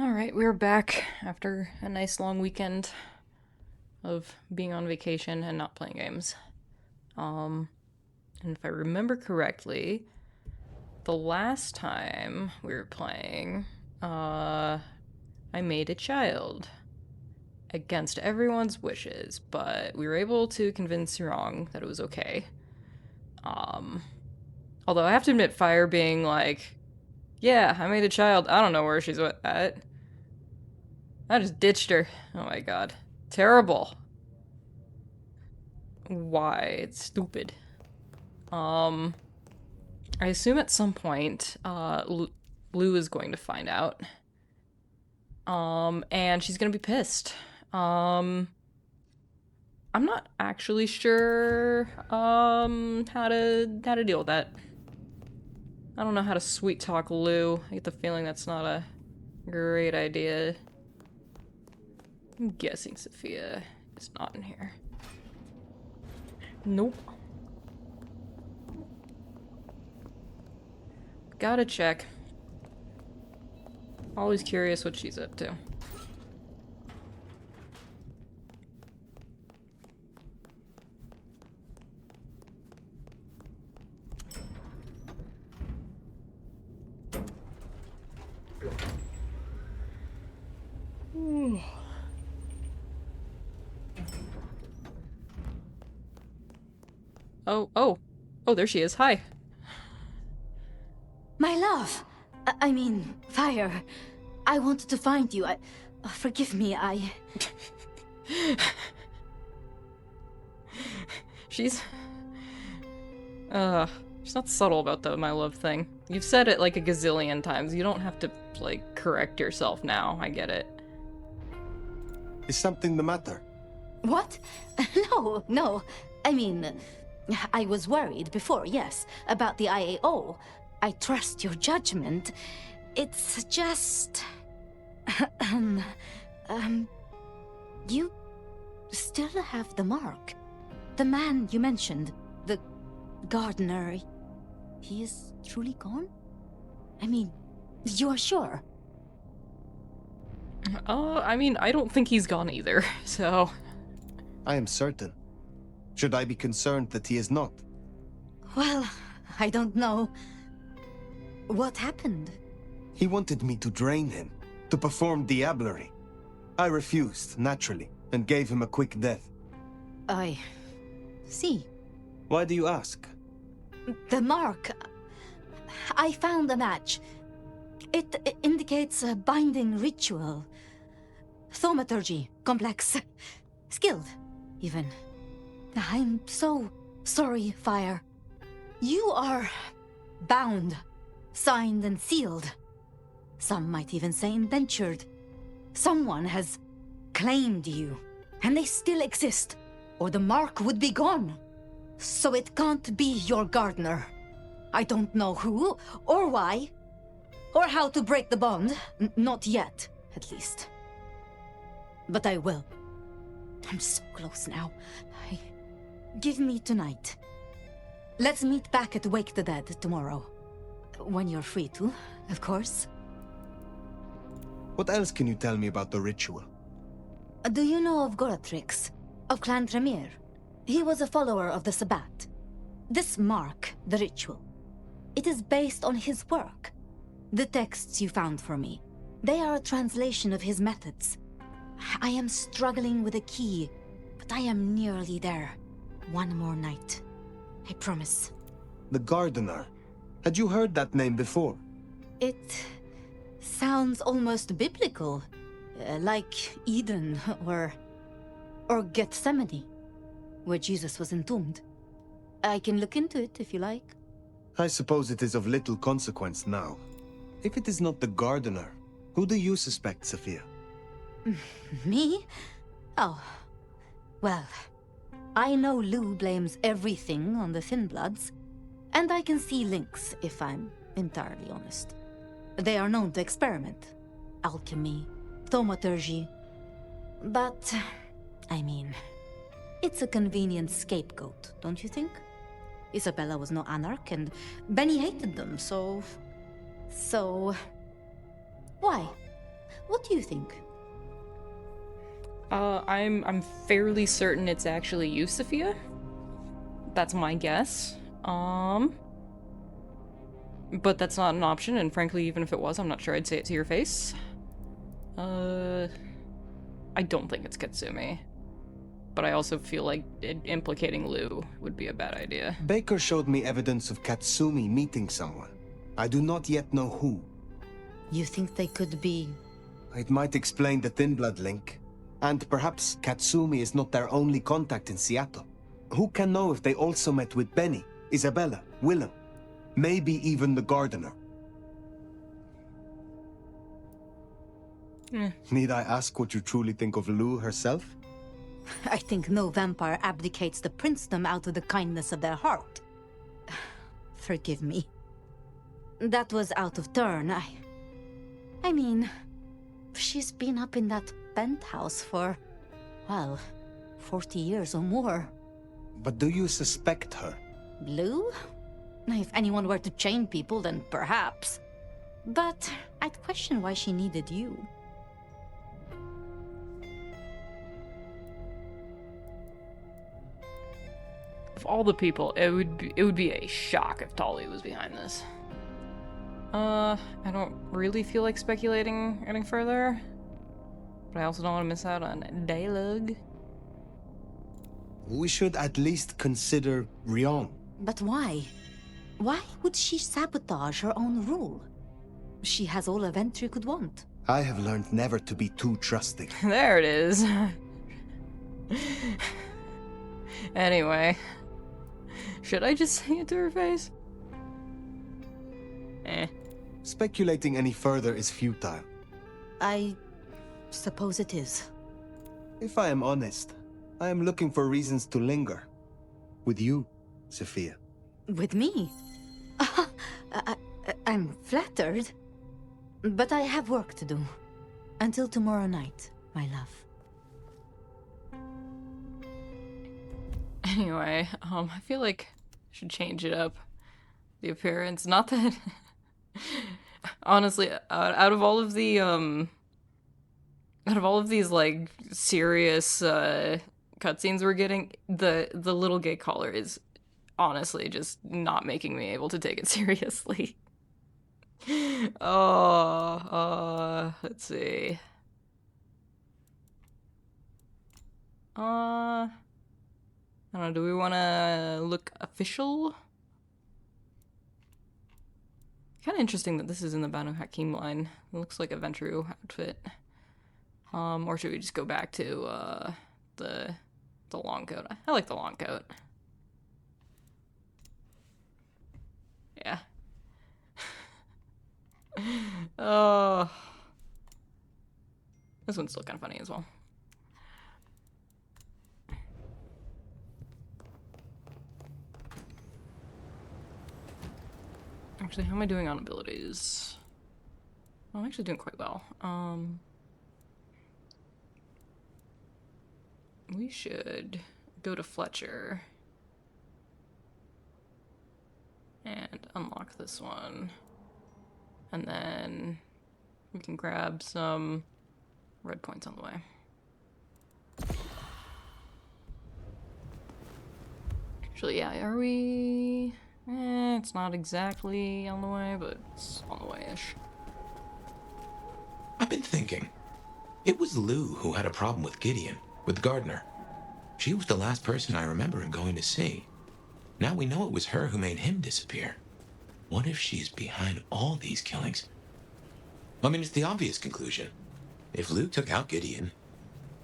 Alright, we're back after a nice long weekend of being on vacation and not playing games. And if I remember correctly, the last time we were playing, I made a child. Against everyone's wishes, but we were able to convince Yurong that it was okay. Although I have to admit, Fire being like, yeah, I made a child, I don't know where she's at. I just ditched her. Oh my god. Terrible. Why? It's stupid. I assume at some point, Lou is going to find out. And she's gonna be pissed. I'm not actually sure, how to deal with that. I don't know how to sweet talk Lou. I get the feeling that's not a great idea. I'm guessing Sophia is not in here. Nope. Gotta check. Always curious what she's up to. Oh, there she is. Hi. My love! I mean, Fire. I wanted to find you. Forgive me, She's not subtle about the my love thing. You've said it like a gazillion times. You don't have to, like, correct yourself now. I get it. Is something the matter? What? No. I mean, I was worried before, yes, about the IAO. I trust your judgment. It's just... You still have the mark. The man you mentioned, the gardener, he is truly gone? I mean, you are sure? I mean, I don't think he's gone either, so... I am certain. Should I be concerned that he is not? Well, I don't know. What happened? He wanted me to drain him, to perform diablerie. I refused, naturally, and gave him a quick death. I see. Why do you ask? The mark. I found a match. It indicates a binding ritual. Thaumaturgy, complex. Skilled, even. I'm so sorry, Fire. You are bound, signed and sealed. Some might even say indentured. Someone has claimed you, and they still exist, or the mark would be gone. So it can't be your gardener. I don't know who, or why, or how to break the bond. Not yet, at least. But I will. I'm so close now. Give me tonight. Let's meet back at Wake the Dead tomorrow. When you're free to, of course. What else can you tell me about the ritual? Do you know of Goratrix, of Clan Tremere? He was a follower of the Sabbat. This mark, the ritual, it is based on his work. The texts you found for me, they are a translation of his methods. I am struggling with a key, but I am nearly there. One more night. I promise. The gardener. Had you heard that name before? It sounds almost biblical. Like Eden or Gethsemane, where Jesus was entombed. I can look into it if you like. I suppose it is of little consequence now. If it is not the gardener, who do you suspect, Sophia? Me? Oh. Well, I know Lou blames everything on the Thin Bloods, and I can see links, if I'm entirely honest. They are known to experiment. Alchemy, thaumaturgy. But, I mean, it's a convenient scapegoat, don't you think? Isabella was no anarch, and Benny hated them, so... Why? What do you think? I'm fairly certain it's actually you, Sophia. That's my guess. But that's not an option, and frankly, even if it was, I'm not sure I'd say it to your face. I don't think it's Katsumi. But I also feel like implicating Lou would be a bad idea. Baker showed me evidence of Katsumi meeting someone. I do not yet know who. You think they could be... It might explain the Thin Blood link. And perhaps Katsumi is not their only contact in Seattle. Who can know if they also met with Benny, Isabella, Willem, maybe even the gardener? Need I ask what you truly think of Lou herself? I think no vampire abdicates the princedom out of the kindness of their heart. Forgive me. That was out of turn. I mean, she's been up in that penthouse for, well, 40 years or more. But do you suspect her? Lou? If anyone were to chain people, then perhaps. But I'd question why she needed you. Of all the people, it would be a shock if Tali was behind this. I don't really feel like speculating any further, but I also don't want to miss out on dialogue. We should at least consider Rion. But why? Why would she sabotage her own rule? She has all a Ventry could want. I have learned never to be too trusting. There it is. Anyway, should I just say it to her face? Speculating any further is futile. I suppose it is. If I am honest, I am looking for reasons to linger. With you, Sophia. With me? I'm flattered. But I have work to do. Until tomorrow night, my love. Anyway, I feel like I should change it up. The appearance. Not that... Honestly, out of all of the, like, serious, cutscenes we're getting, the little gay collar is honestly just not making me able to take it seriously. Let's see. I don't know, do we want to look official? Kind of interesting that this is in the Banu Hakim line. It looks like a Ventru outfit. Or should we just go back to, the long coat? I like the long coat. Yeah. Oh. This one's still kind of funny as well. Actually, how am I doing on abilities? Well, I'm actually doing quite well. We should go to Fletcher and unlock this one. And then we can grab some red points on the way. Actually, yeah, are we... it's not exactly on the way, but it's on the way-ish. I've been thinking. It was Lou who had a problem with Gideon, with Gardner. She was the last person I remember him going to see. Now we know it was her who made him disappear. What if she's behind all these killings? I mean, it's the obvious conclusion. If Lou took out Gideon,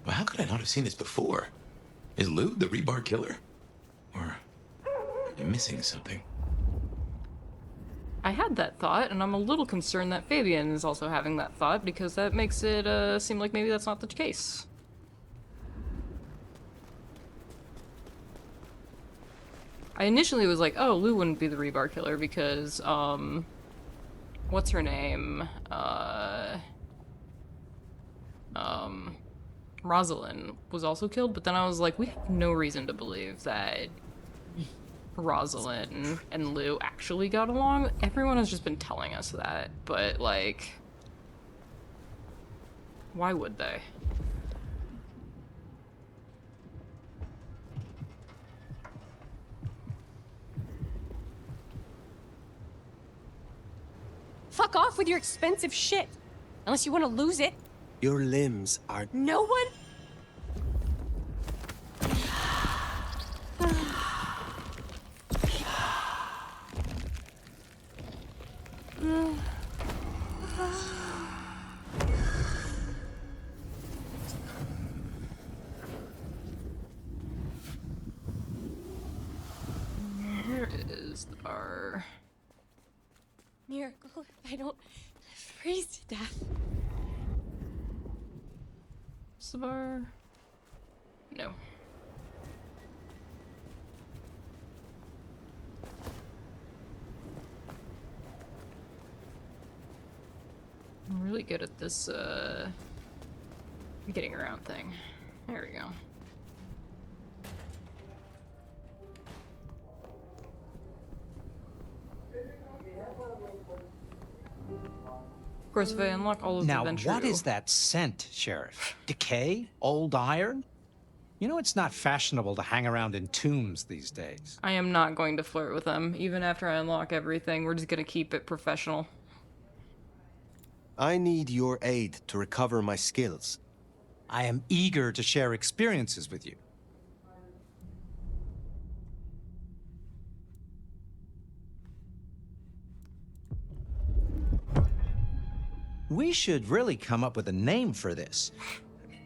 well, how could I not have seen this before? Is Lou the rebar killer? Or am I missing something? I had that thought, and I'm a little concerned that Fabien is also having that thought, because that makes it seem like maybe that's not the case. I initially was like, oh, Lou wouldn't be the rebar killer because, what's her name? Rosalind was also killed, but then I was like, we have no reason to believe that Rosalind and Lou actually got along. Everyone has just been telling us that, but, like, Why would they? Fuck off with your expensive shit! Unless you want to lose it. Your limbs are... No one? Where is the bar? Miracle if I don't freeze to death. Is the bar? No. I'm really good at this, getting around thing. There we go. Of course, if I unlock all of Now, the what is that scent, Sheriff? Decay? Old iron? You know it's not fashionable to hang around in tombs these days. I am not going to flirt with them. Even after I unlock everything, we're just gonna keep it professional. I need your aid to recover my skills. I am eager to share experiences with you. We should really come up with a name for this.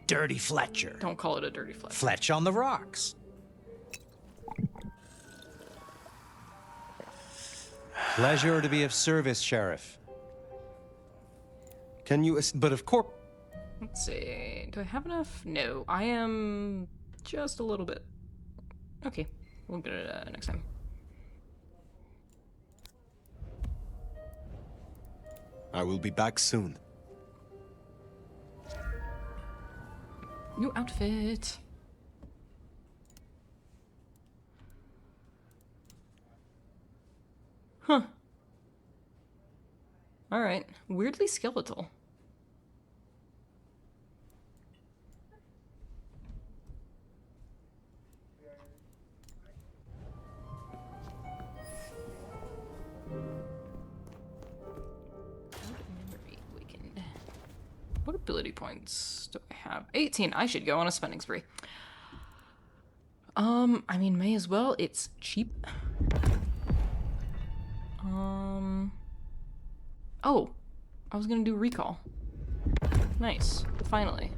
Dirty Fletcher. Don't call it a dirty flesh. Fletch on the rocks. Pleasure to be of service, Sheriff. Can you... But of course... Let's see. Do I have enough? No. I am just a little bit. Okay. We'll get it next time. I will be back soon. New outfit. Huh. Alright. Weirdly skeletal. What ability points do I have? 18. I should go on a spending spree. I mean, may as well. It's cheap. Oh, I was gonna do recall. Nice. Finally.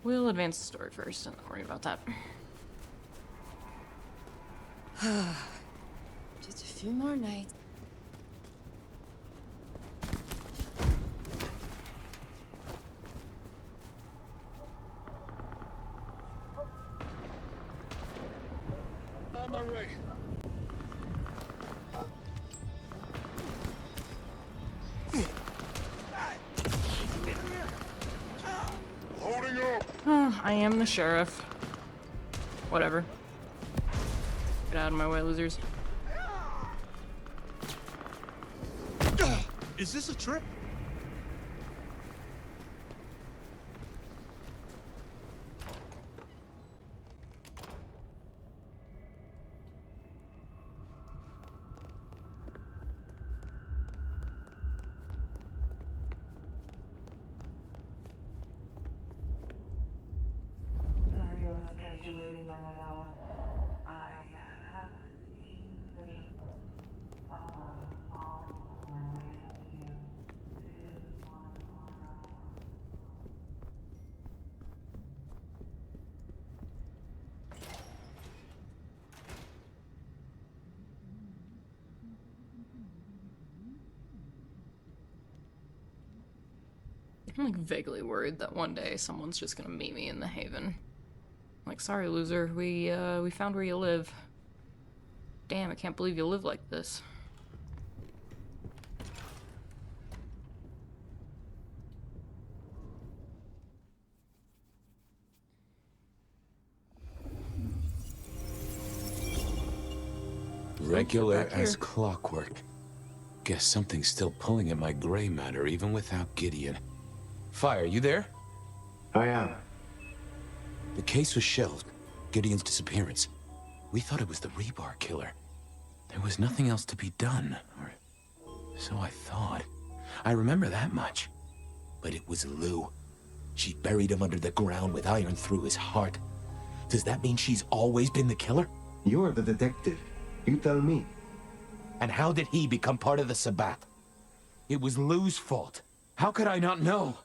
We'll advance the story first and then worry about that. Just a few more nights. On my way. Holding up. I am the sheriff. Whatever. Get out of my way, losers. Is this a trip? I'm like vaguely worried that one day someone's just gonna meet me in the Haven. Like, sorry, loser, we found where you live. Damn, I can't believe you live like this. Regular back here. as clockwork. Guess something's still pulling at my gray matter even without Gideon. Fire, you there? I am. The case was shelved. Gideon's disappearance. We thought it was the rebar killer. There was nothing else to be done, or so I thought. I remember that much. But it was Lou. She buried him under the ground with iron through his heart. Does that mean she's always been the killer? You're the detective. You tell me. And how did he become part of the Sabbath? It was Lou's fault. How could I not know?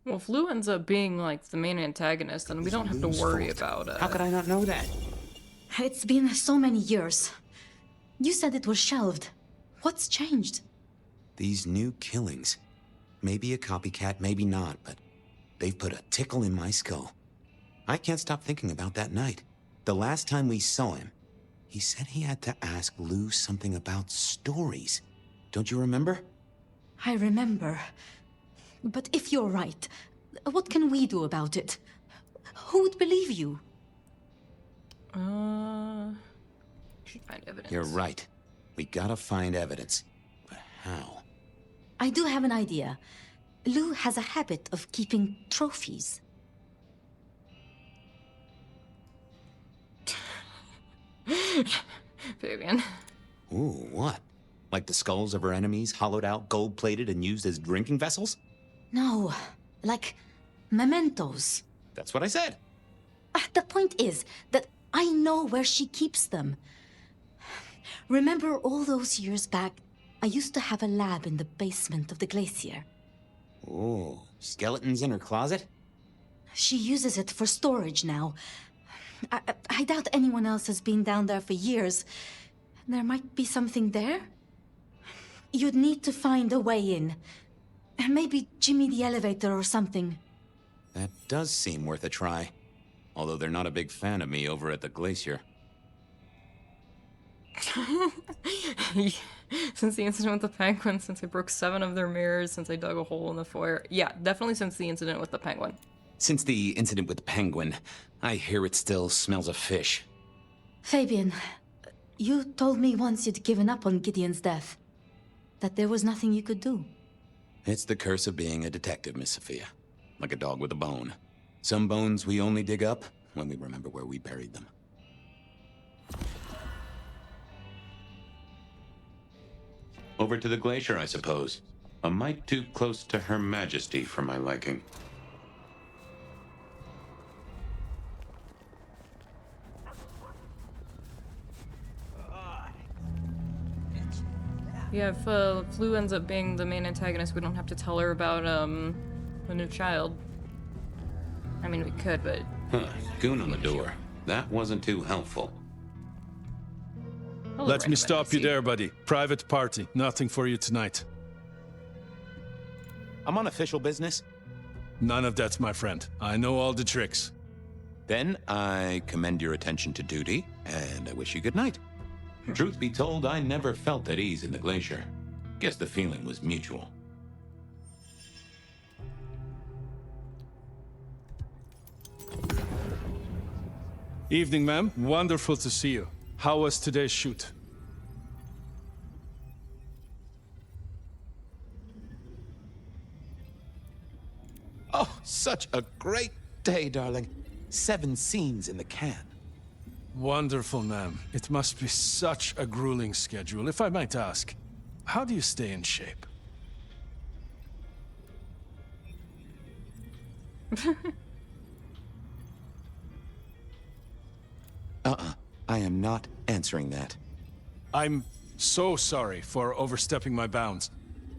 Well, if Lou ends up being, like, the main antagonist, then we don't have to worry about it. How could I not know that? It's been so many years. You said it was shelved. What's changed? These new killings. Maybe a copycat, maybe not, but they've put a tickle in my skull. I can't stop thinking about that night. The last time we saw him, he said he had to ask Lou something about stories. Don't you remember? I remember. But if you're right, what can we do about it? Who would believe you? Should find evidence. You're right. We gotta find evidence. But how? I do have an idea. Lou has a habit of keeping trophies. Fabien. Ooh, what? Like the skulls of her enemies, hollowed out, gold-plated, and used as drinking vessels? No, like mementos. That's what I said. The point is that I know where she keeps them. Remember all those years back, I used to have a lab in the basement of the glacier. Ooh, skeletons in her closet? She uses it for storage now. I doubt anyone else has been down there for years. There might be something there. You'd need to find a way in. Maybe Jimmy the elevator or something. That does seem worth a try. Although they're not a big fan of me over at the glacier. Since the incident with the penguin, since I broke 7 of their mirrors, since I dug a hole in the foyer. Yeah, definitely since the incident with the penguin. Since the incident with the penguin, I hear it still smells of fish. Fabien, you told me once you'd given up on Gideon's death. That there was nothing you could do. It's the curse of being a detective, Miss Sophia. Like a dog with a bone. Some bones we only dig up when we remember where we buried them. Over to the glacier, I suppose. A mite too close to Her Majesty for my liking. Yeah, if Lou ends up being the main antagonist, we don't have to tell her about, the new child. I mean, we could, but... Huh, goon on the door. That wasn't too helpful. Let me stop you there, buddy. Private party. Nothing for you tonight. I'm on official business. None of that, my friend. I know all the tricks. Then I commend your attention to duty, and I wish you good night. Truth be told, I never felt at ease in the glacier. Guess the feeling was mutual. Evening, ma'am. Wonderful to see you. How was today's shoot? Oh, such a great day, darling. 7 scenes in the can. Wonderful, ma'am. It must be such a grueling schedule. If I might ask, how do you stay in shape? I am not answering that. I'm so sorry for overstepping my bounds.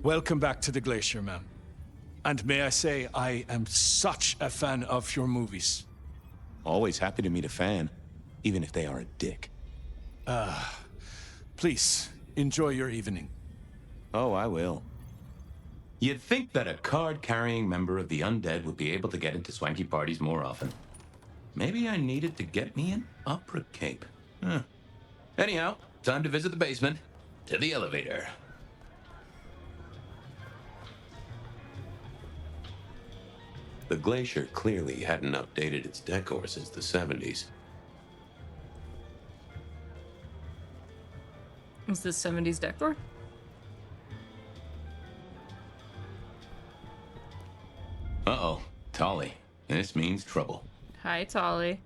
Welcome back to the glacier, ma'am. And may I say, I am such a fan of your movies. Always happy to meet a fan, even if they are a dick. Please, enjoy your evening. Oh, I will. You'd think that a card-carrying member of the undead would be able to get into swanky parties more often. Maybe I needed to get me an opera cape. Huh. Anyhow, time to visit the basement. To the elevator. The glacier clearly hadn't updated its decor since the 70s. Is this 70s decor? Uh-oh, Tolly. This means trouble. Hi, Tolly.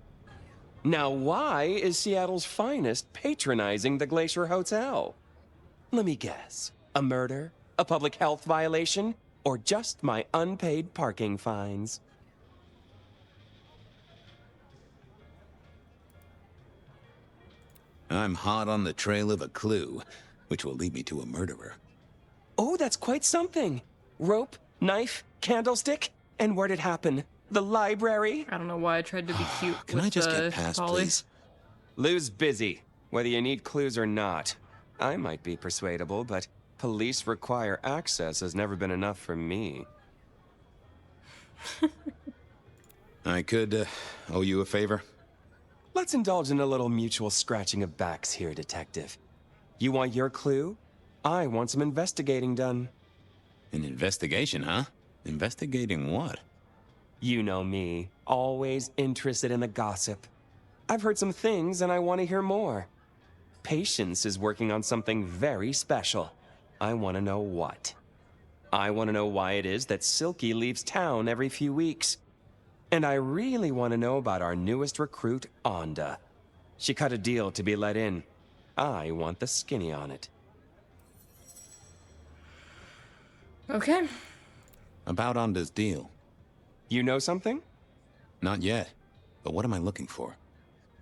Now, why is Seattle's finest patronizing the Glacier Hotel? Let me guess. A murder? A public health violation? Or just my unpaid parking fines? I'm hot on the trail of a clue, which will lead me to a murderer. Oh, that's quite something. Rope, knife, candlestick, and where'd it happen? The library? I don't know why I tried to be cute. Can I with, just get past, Tolly. please? Lou's busy, whether you need clues or not. I might be persuadable, but police require access has never been enough for me. I could owe you a favor. Let's indulge in a little mutual scratching of backs here, Detective. You want your clue? I want some investigating done. An investigation, huh? Investigating what? You know me, always interested in the gossip. I've heard some things and I want to hear more. Patience is working on something very special. I want to know what. I want to know why it is that Silky leaves town every few weeks. And I really want to know about our newest recruit, Onda. She cut a deal to be let in. I want the skinny on it. Okay. About Onda's deal. You know something? Not yet. But what am I looking for?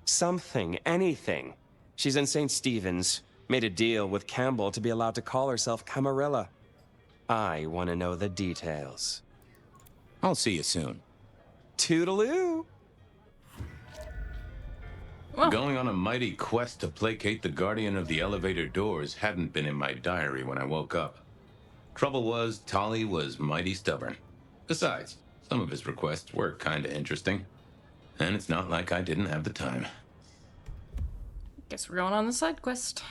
Something, anything. She's in St. Stephen's. Made a deal with Campbell to be allowed to call herself Camarilla. I want to know the details. I'll see you soon. Toodaloo! Well, Going on a mighty quest to placate the guardian of the elevator doors hadn't been in my diary when I woke up. Trouble was, Tolly was mighty stubborn. Besides, some of his requests were kinda interesting. And it's not like I didn't have the time. guess we're going on the side quest.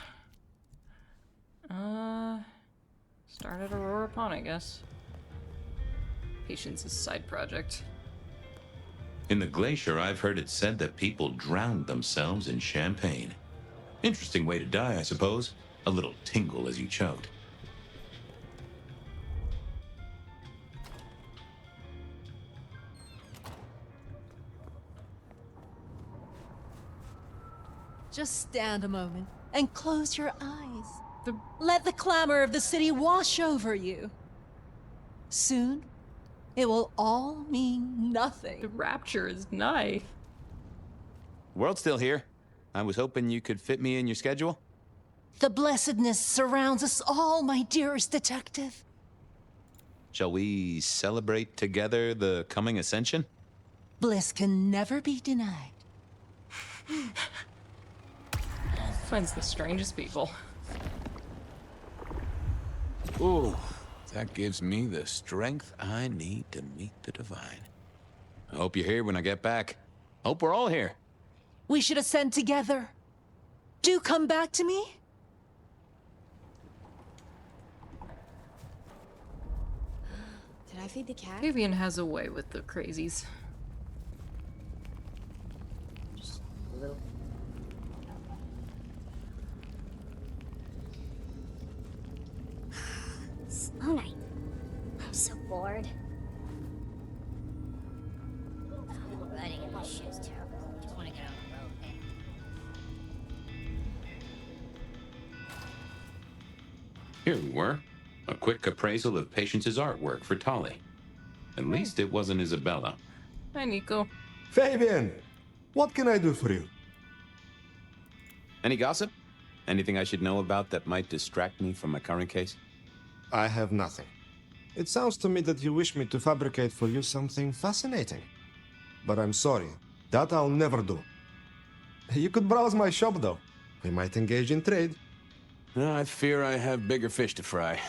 Start at Aurora Pawn, I guess. Patience is a side project. In the glacier, I've heard it said that people drowned themselves in champagne. Interesting way to die, I suppose. A little tingle as you choked. Just stand a moment and close your eyes. Let the clamor of the city wash over you. Soon, it will all mean nothing. The rapture is knife. World's still here. I was hoping you could fit me in your schedule. The blessedness surrounds us all, my dearest detective. Shall we celebrate together the coming ascension? Bliss can never be denied. Finds the strangest people. Ooh, that gives me the strength I need to meet the divine. I hope you're here when I get back. Hope we're all here. We should ascend together. Do come back to me. Did I feed the cat? Fabien has a way with the crazies. Just a little. Slow night. I'm so bored. I didn't get my shoes too. Just want to get on the road, man. Here we were. A quick appraisal of Patience's artwork for Tolly. At least it wasn't Isabella. Hi, Nico. Fabien, what can I do for you? Any gossip? Anything I should know about that might distract me from my current case? I have nothing. It sounds to me that you wish me to fabricate for you something fascinating. But I'm sorry, that I'll never do. You could browse my shop, though. We might engage in trade. I fear I have bigger fish to fry.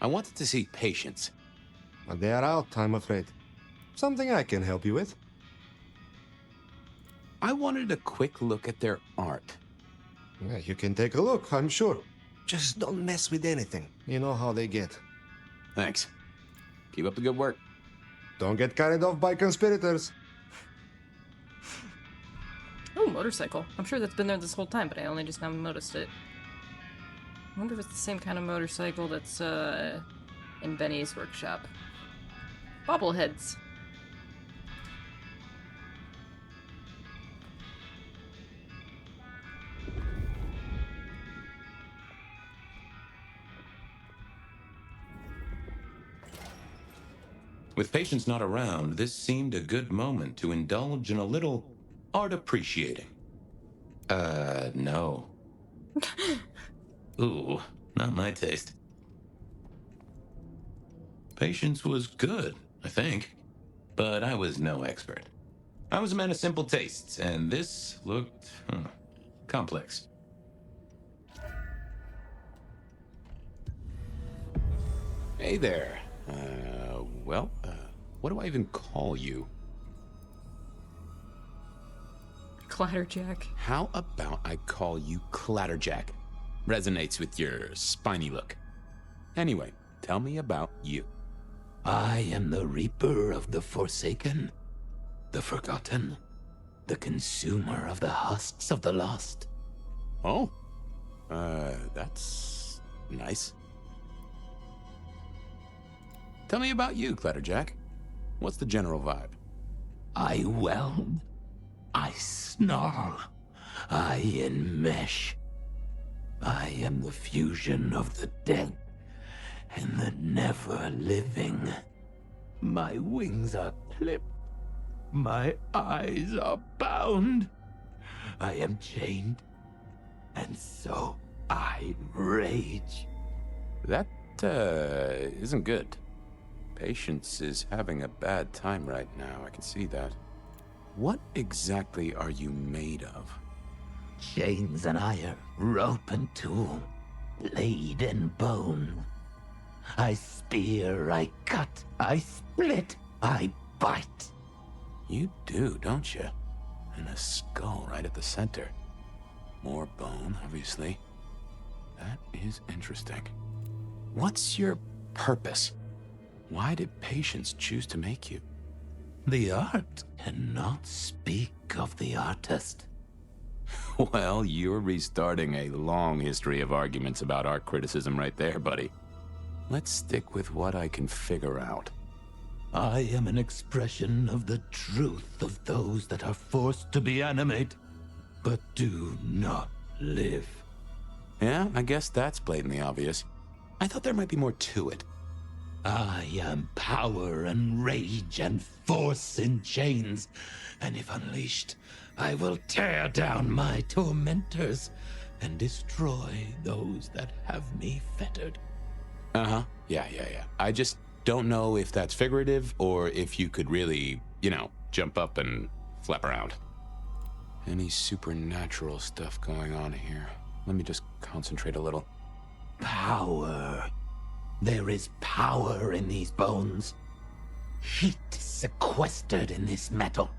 I wanted to see Patience. But they are out, I'm afraid. Something I can help you with. I wanted a quick look at their art. Yeah, you can take a look, I'm sure. Just don't mess with anything. You know how they get. Thanks. Keep up the good work. Don't get carried off by conspirators. Oh, motorcycle. I'm sure that's been there this whole time, but I only just now noticed it. I wonder if it's the same kind of motorcycle that's, in Benny's workshop. Bobbleheads. With Patience not around, this seemed a good moment to indulge in a little art appreciating. No. Ooh, not my taste. Patience was good, I think, but I was no expert. I was a man of simple tastes, and this looked complex. Hey there. What do I even call you? Clatterjack. How about I call you Clatterjack? Resonates with your spiny look. Anyway, tell me about you. I am the Reaper of the Forsaken, the Forgotten, the Consumer of the Husks of the Lost. Oh, that's nice. Tell me about you, Clatterjack. What's the general vibe? I weld, I snarl, I enmesh. I am the fusion of the dead and the never-living. My wings are clipped, my eyes are bound. I am chained, and so I rage. That, isn't good. Patience is having a bad time right now, I can see that. What exactly are you made of? Chains and iron, rope and tool, blade and bone. I spear, I cut, I split, I bite. You do, don't you? And a skull right at the center. More bone, obviously. That is interesting. What's your purpose? Why did Patience choose to make you? The art cannot speak of the artist. Well, you're restarting a long history of arguments about art criticism right there, buddy. Let's stick with what I can figure out. I am an expression of the truth of those that are forced to be animate, but do not live. Yeah, I guess that's blatantly obvious. I thought there might be more to it. I am power and rage and force in chains, and if unleashed, I will tear down my tormentors and destroy those that have me fettered. Uh-huh. Yeah. I just don't know if that's figurative or if you could really, jump up and flap around. Any supernatural stuff going on here? Let me just concentrate a little. Power. There is power in these bones. Heat is sequestered in this metal.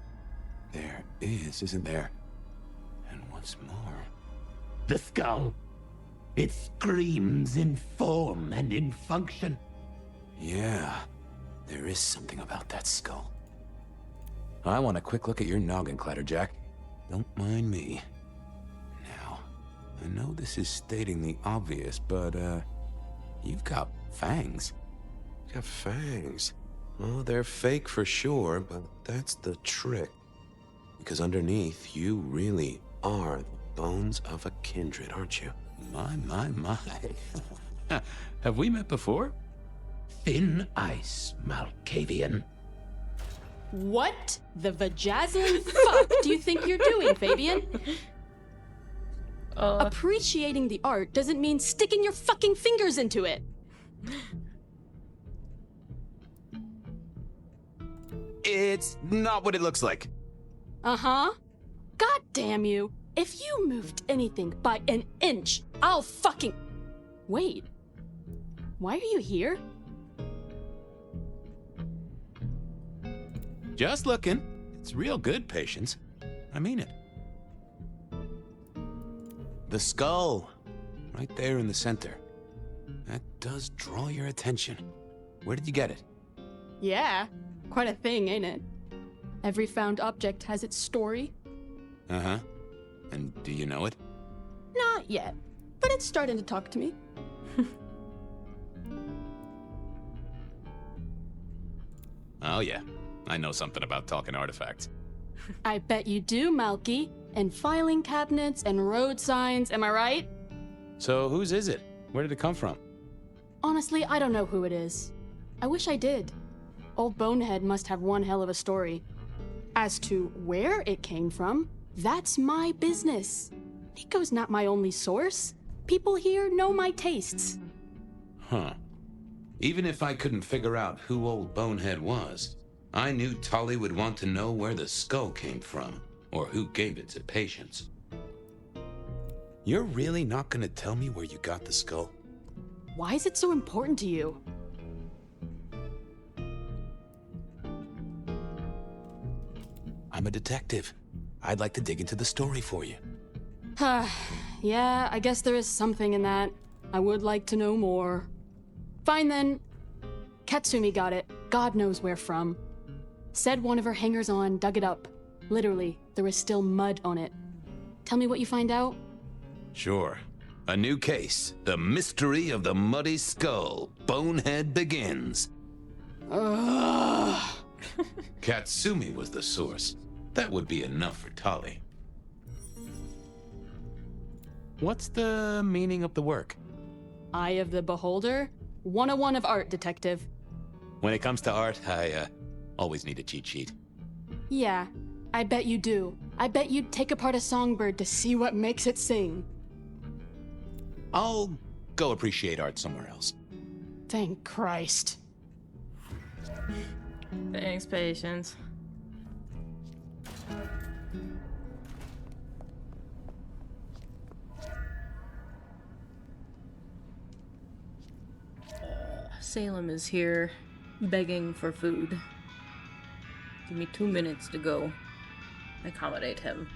There is, isn't there? And what's more? The skull. It screams in form and in function. Yeah, there is something about that skull. I want a quick look at your noggin, Clatterjack. Don't mind me. Now, I know this is stating the obvious, but, you've got fangs. Got fangs. Well, they're fake for sure, but that's the trick. Because underneath, you really are the bones of a kindred, aren't you? My. Have we met before? Thin ice, Malkavian. What the vajazzling fuck do you think you're doing, Fabien? Appreciating the art doesn't mean sticking your fucking fingers into it. It's not what it looks like. Uh-huh. God damn you. If you moved anything by an inch, I'll fucking... Wait. Why are you here? Just looking. It's real good, Patience. I mean it. The skull. Right there in the center. That does draw your attention. Where did you get it? Yeah. Quite a thing, ain't it? Every found object has its story. Uh-huh. And do you know it? Not yet, but it's starting to talk to me. Oh yeah, I know something about talking artifacts. I bet you do, Malky. And filing cabinets and road signs, am I right? So whose is it? Where did it come from? Honestly, I don't know who it is. I wish I did. Old Bonehead must have one hell of a story. As to where it came from, that's my business. Nico's not my only source. People here know my tastes. Huh. Even if I couldn't figure out who Old Bonehead was, I knew Tully would want to know where the skull came from, or who gave it to Patience. You're really not gonna tell me where you got the skull? Why is it so important to you? I'm a detective. I'd like to dig into the story for you. Yeah, I guess there is something in that. I would like to know more. Fine then. Katsumi got it. God knows where from. Said one of her hangers-on dug it up. Literally, there was still mud on it. Tell me what you find out. Sure. A new case. The mystery of the muddy skull. Bonehead begins. Ugh. Katsumi was the source. That would be enough for Tali. What's the meaning of the work? Eye of the Beholder? 101 of art, detective. When it comes to art, I always need a cheat sheet. Yeah, I bet you do. I bet you'd take apart a songbird to see what makes it sing. I'll go appreciate art somewhere else. Thank Christ. Thanks, Patience. Salem is here, begging for food. Give me 2 minutes to go accommodate him.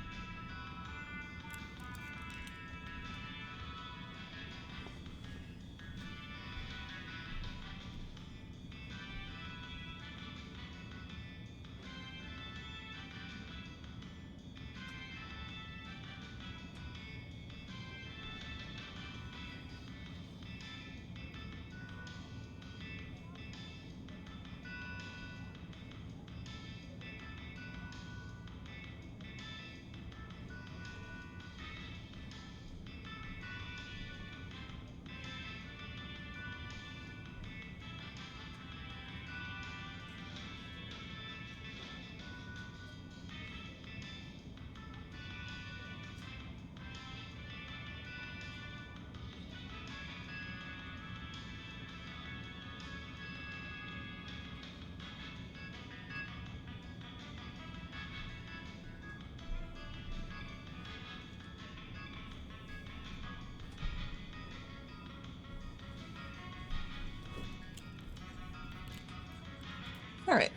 All right.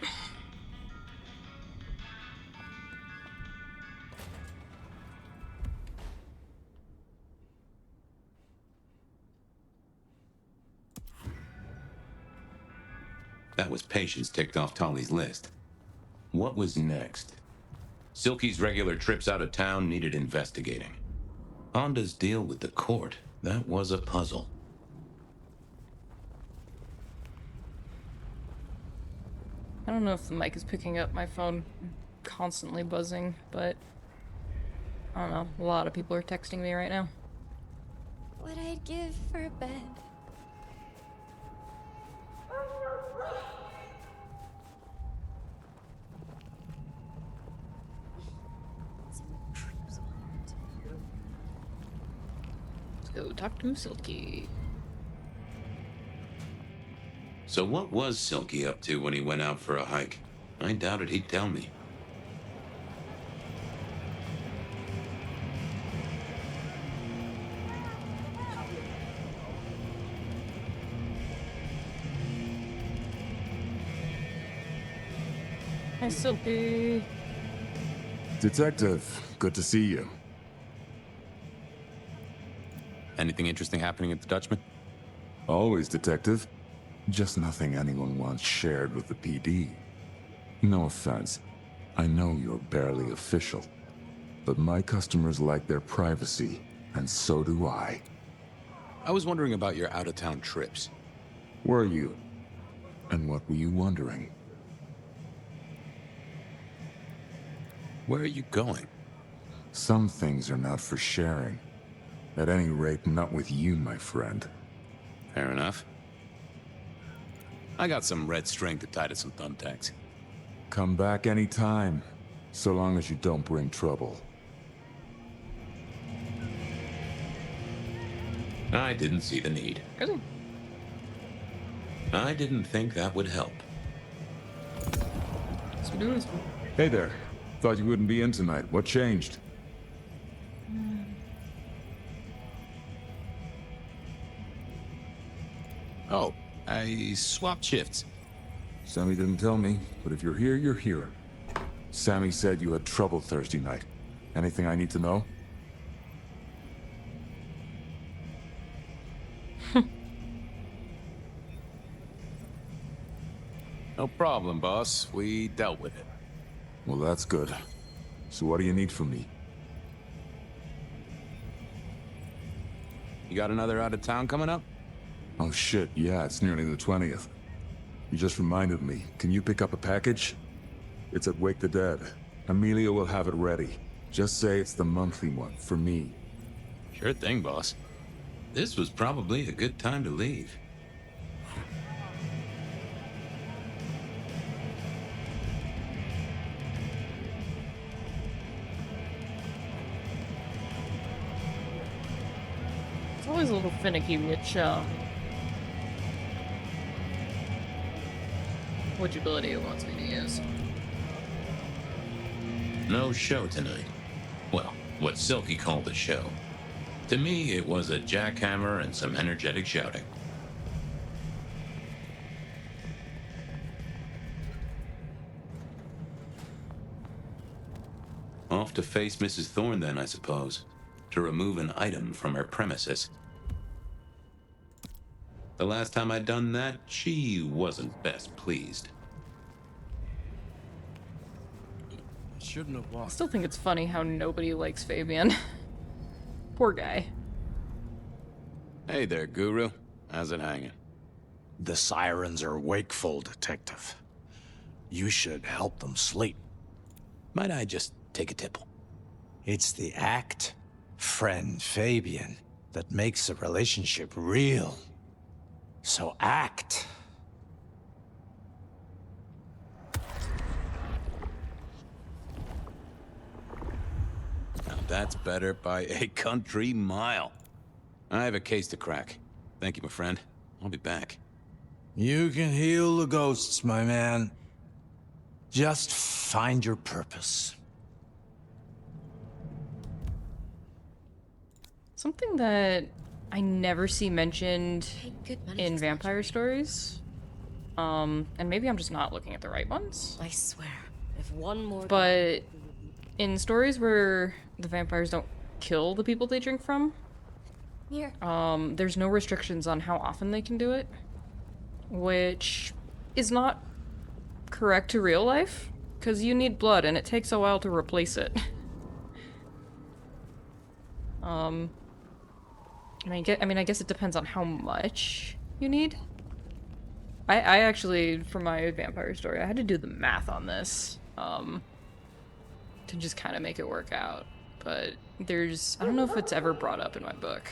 That was Patience ticked off Tolly's list. What was next? Silky's regular trips out of town needed investigating. Honda's deal with the court, that was a puzzle. I don't know if the mic is picking up my phone constantly buzzing, but I don't know. A lot of people are texting me right now. What I'd give for a bed. Let's go talk to Silky. So what was Silky up to when he went out for a hike? I doubted he'd tell me. Hi, Silky. Detective, good to see you. Anything interesting happening at the Dutchman? Always, Detective. Just nothing anyone wants shared with the PD. No offense. I know you're barely official. But my customers like their privacy, and so do I. I was wondering about your out-of-town trips. Were you? And what were you wondering? Where are you going? Some things are not for sharing. At any rate, not with you, my friend. Fair enough. I got some red string to tie to some thumbtacks. Come back anytime, so long as you don't bring trouble. I didn't see the need. Really? I didn't think that would help. Let's do this. Hey there. Thought you wouldn't be in tonight. What changed? Oh, I swapped shifts. Sammy didn't tell me, but if you're here, you're here. Sammy said you had trouble Thursday night. Anything I need to know? No problem, boss. We dealt with it. Well, that's good. So what do you need from me? You got another out of town coming up? Oh shit, yeah, it's nearly the 20th. You just reminded me. Can you pick up a package? It's at Wake the Dead. Amelia will have it ready. Just say it's the monthly one, for me. Sure thing, boss. This was probably a good time to leave. It's always a little finicky which ability it wants me to use. No show tonight. Well, what Silky called a show. To me, it was a jackhammer and some energetic shouting. Off to face Mrs. Thorne then, I suppose. To remove an item from her premises. The last time I'd done that, she wasn't best pleased. Shouldn't have I walked. still think it's funny how nobody likes Fabien. Poor guy. Hey there, Guru. How's it hanging? The sirens are wakeful, Detective. You should help them sleep. Might I just take a tipple? It's the act, friend Fabien, that makes a relationship real. So act. Now that's better by a country mile. I have a case to crack. Thank you, my friend. I'll be back. You can heal the ghosts, my man. Just find your purpose. Something that I never see mentioned in vampire stories, and maybe I'm just not looking at the right ones. I swear, if one more. But in stories where the vampires don't kill the people they drink from, Here. there's no restrictions on how often they can do it, which is not correct to real life, because you need blood and it takes a while to replace it. I mean, I guess it depends on how much you need. I actually, for my vampire story, I had to do the math on this, to just kind of make it work out. But I don't know if it's ever brought up in my book.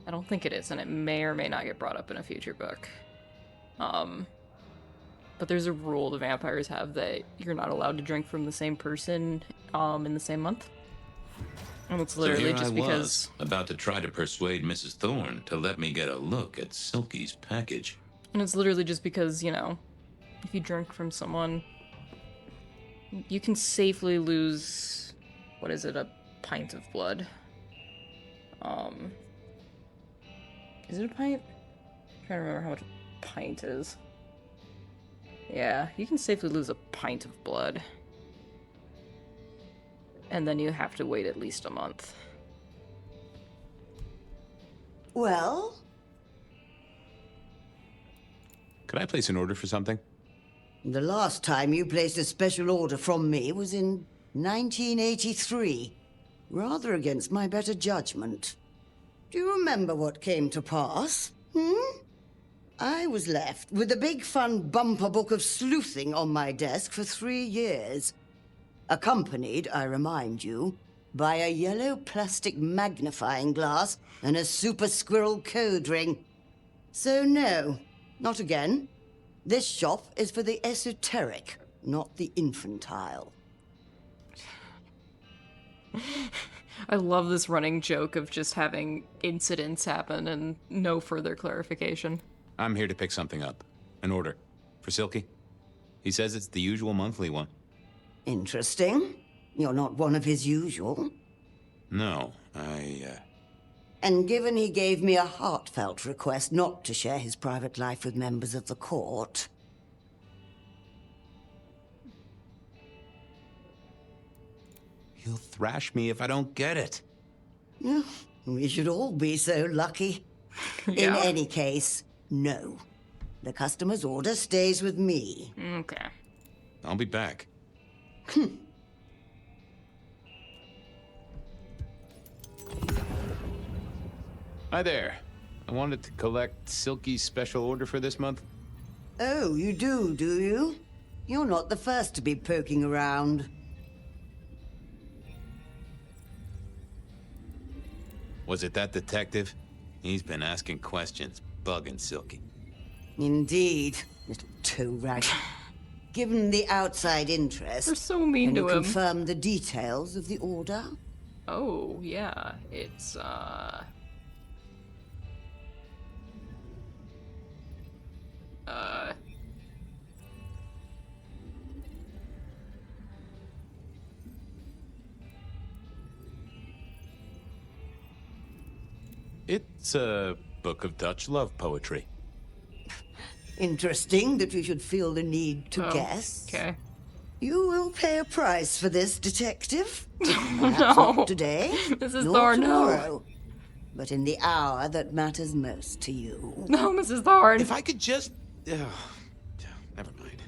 I don't think it is, and it may or may not get brought up in a future book. But there's a rule the vampires have that you're not allowed to drink from the same person, in the same month. And it's literally so here just I because was, about to try to persuade Mrs. Thorne to let me get a look at Silky's package. And it's literally just because, you know, if you drink from someone, you can safely lose, what is it, a pint of blood. Is it a pint? I'm trying to remember how much a pint is. Yeah, you can safely lose a pint of blood. And then you have to wait at least a month. Well? Could I place an order for something? The last time you placed a special order from me was in 1983. Rather against my better judgment. Do you remember what came to pass? I was left with a big fun bumper book of sleuthing on my desk for 3 years. Accompanied, I remind you, by a yellow plastic magnifying glass and a super squirrel code ring. So no, not again. This shop is for the esoteric, not the infantile. I love this running joke of just having incidents happen and no further clarification. I'm here to pick something up. An order. For Silky. He says it's the usual monthly one. Interesting. You're not one of his usual. No, And given he gave me a heartfelt request not to share his private life with members of the court... He'll thrash me if I don't get it. We should all be so lucky. Yeah. In any case, no. The customer's order stays with me. Okay. I'll be back. Hi there. I wanted to collect Silky's special order for this month. Oh, you do you? You're not the first to be poking around. Was it that detective? He's been asking questions, bugging Silky. Indeed, little toe rag. Given the outside interest... They're so mean can to you him. confirm the details of the order? Oh, yeah. It's, It's a book of Dutch love poetry. Interesting that you should feel the need to guess. Okay. You will pay a price for this, detective. No. Not today, Mrs. nor Thorne, no. tomorrow, but in the hour that matters most to you. No, Mrs. Thorne. If I could just... never mind.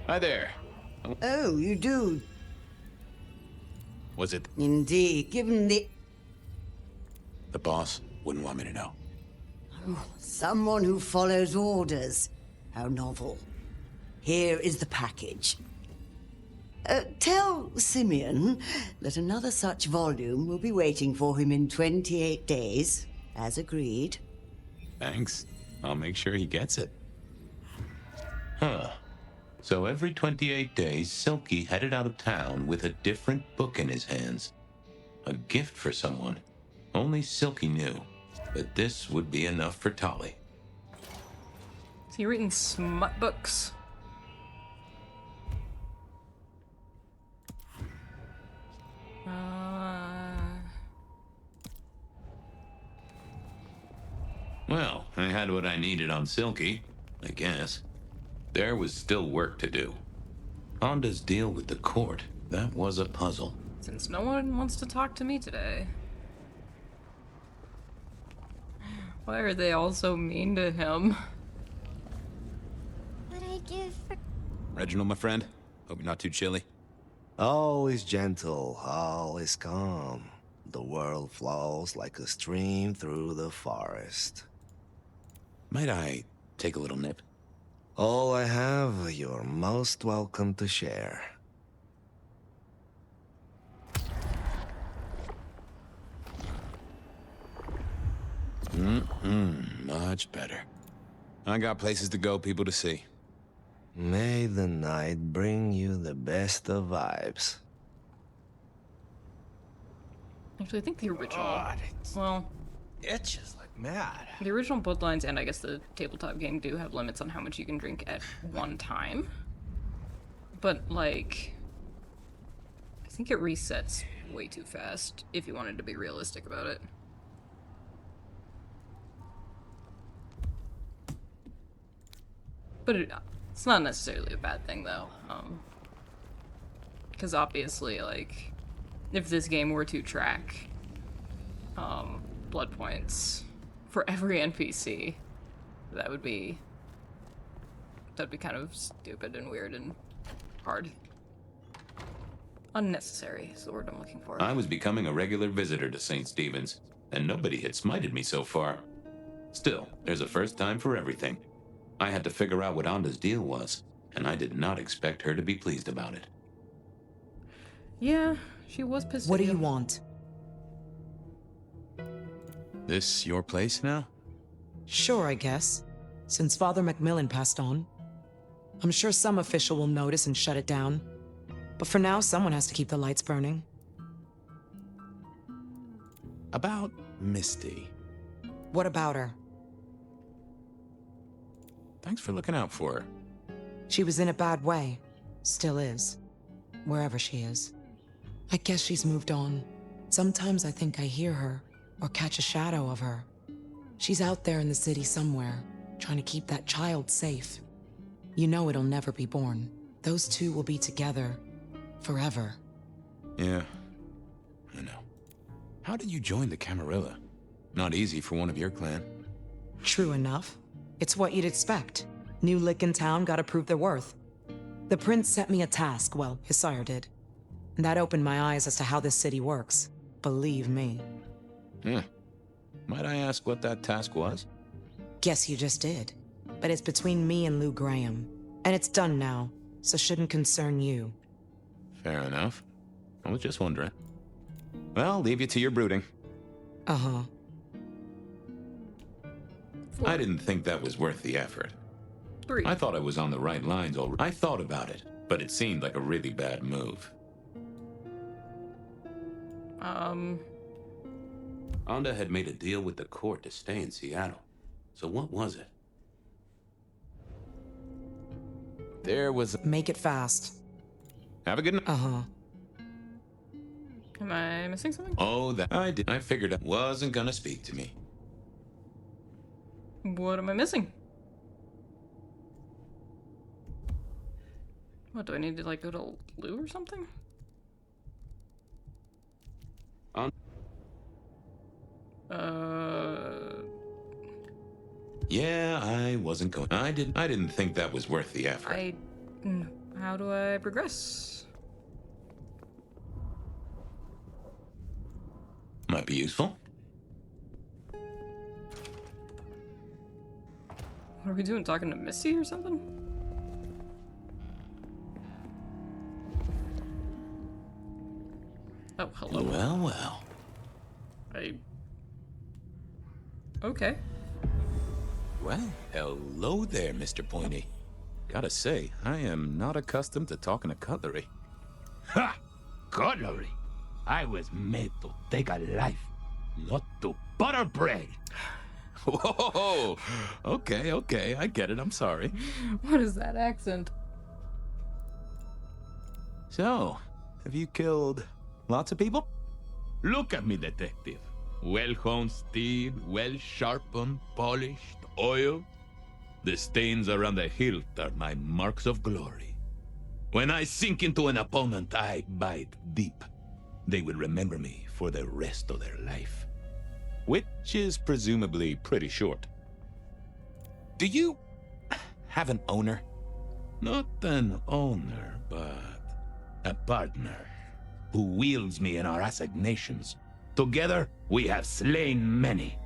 Hi there. Oh, you do. Was it Indeed, given the... the boss? Wouldn't want me to know. Someone who follows orders. How novel. Here is the package. Tell Simeon that another such volume will be waiting for him in 28 days, as agreed. Thanks. I'll make sure he gets it. Huh. So every 28 days, Silky headed out of town with a different book in his hands. A gift for someone. Only Silky knew that this would be enough for Tolly. Is he reading smut books? Well, I had what I needed on Silky, I guess. There was still work to do. Honda's deal with the court, that was a puzzle. Since no one wants to talk to me today. Why are they all so mean to him? What I give for... Reginald, my friend, hope you're not too chilly. Always gentle, always calm. The world flows like a stream through the forest. Might I take a little nip? All I have, you're most welcome to share. Much better. I got places to go, people to see. May the night bring you the best of vibes. Actually, I think the original... well... itches like mad. The original Bloodlines and I guess the tabletop game do have limits on how much you can drink at one time. But, like... I think it resets way too fast, if you wanted to be realistic about it. But it's not necessarily a bad thing, though. Because obviously, like, if this game were to track blood points for every NPC. That'd be kind of stupid and weird and hard. Unnecessary is the word I'm looking for. I was becoming a regular visitor to St. Stephen's, and nobody had smited me so far. Still, there's a first time for everything. I had to figure out what Anda's deal was, and I did not expect her to be pleased about it. Yeah, she was pissed What at do you want? This your place now? Sure, I guess. Since Father Macmillan passed on. I'm sure some official will notice and shut it down. But for now, someone has to keep the lights burning. About Misty. What about her? Thanks for looking out for her. She was in a bad way. Still is. Wherever she is. I guess she's moved on. Sometimes I think I hear her, or catch a shadow of her. She's out there in the city somewhere, trying to keep that child safe. You know it'll never be born. Those two will be together. Forever. Yeah, I know. How did you join the Camarilla? Not easy for one of your clan. True enough. It's what you'd expect. New lick in town gotta prove their worth. The prince set me a task, well, his sire did. And that opened my eyes as to how this city works. Believe me. Yeah. Might I ask what that task was? Guess you just did. But it's between me and Lou Graham. And it's done now, so shouldn't concern you. Fair enough. I was just wondering. Well, I'll leave you to your brooding. Uh-huh. I didn't think that was worth the effort. 3. I thought I was on the right lines already. I thought about it, but it seemed like a really bad move. Anda had made a deal with the court to stay in Seattle. So what was it? There was... Make it fast. Have a good night. Uh-huh. Am I missing something? Oh, that I did. I figured it wasn't gonna speak to me. What am I missing? What, do I need to, like, go to Lou or something? Yeah, I wasn't going. I didn't think that was worth the effort. How do I progress? Might be useful. What are we doing? Talking to Misty or something? Oh, hello. Well, well. Okay. Well, hello there, Mr. Pointy. Gotta say, I am not accustomed to talking to cutlery. Ha! Cutlery? I was made to take a life, not to butter bread. Whoa! Okay, I get it, I'm sorry. What is that accent? So, have you killed lots of people? Look at me, detective. Well-honed steel, well-sharpened, polished, oiled. The stains around the hilt are my marks of glory. When I sink into an opponent, I bite deep. They will remember me for the rest of their life. Which is presumably pretty short. Do you have an owner? Not an owner, but a partner who wields me in our assignations. Together, we have slain many.